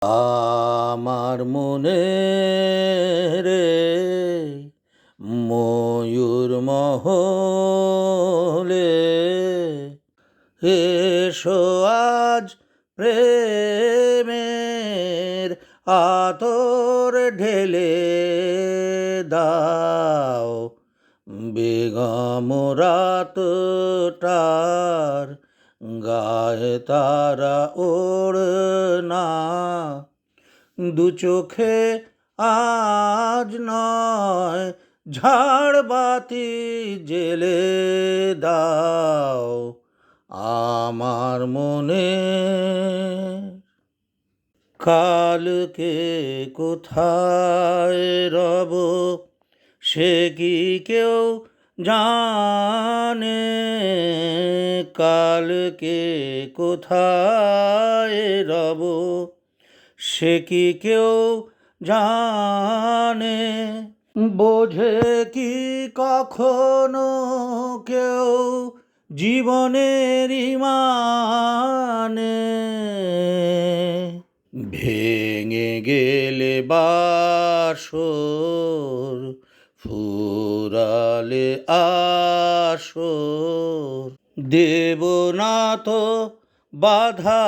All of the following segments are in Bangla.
আমার মনে রে ময়ূর মহলে এসো আজ প্রেমের আতর ঢেলে দাও বেগম রাতটার গায়ে তারা ওড়না দু চোখে আজ নয় ঝাড়বাতি জেলে দাও আমার মনে কালকে কোথায় রব সে কি কেউ জানে কালকে কোথায় রব সে কি কেউ জানে বোঝে কি কখনো কেউ জীবনের মানে ভেঙে গেলে বাসর ফুরালে আসর দেব না তো বাধা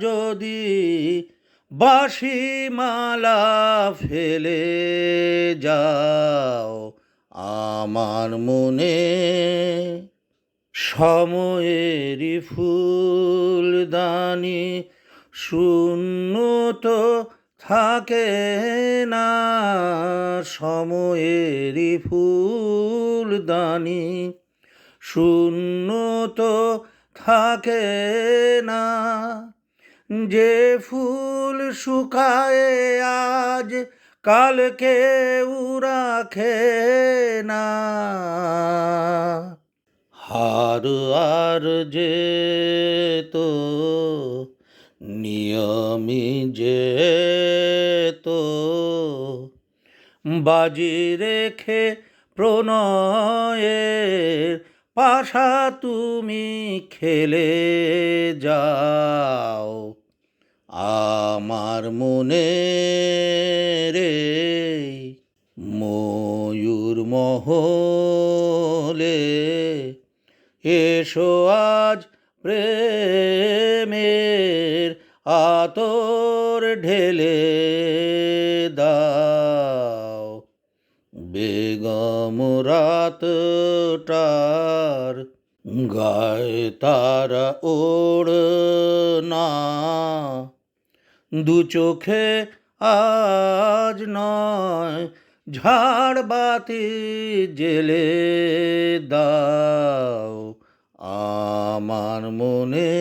যদি বাঁশি মালা ফেলে যাও আমার মনে সময়েরই ফুলদানি শূন্য তো থাকে না সময়েরই ফুলদানি শূন্য তো থাকে না যে ফুল শুকায় আজ কালকে রাখে না হার আর যে তো নিয়মি যে তো বাজি রেখে প্রণয়ের পাশা তুমি খেলে যাও আমার মনে রে ময়ূর মহলে এসো আজ প্রেমের আতর ঢেলে দাও বেগম রাতটার গায়ে তারা ওড়না দু চোখে আজ নয় ঝাড়বাতি জেলে দাও আমার মনে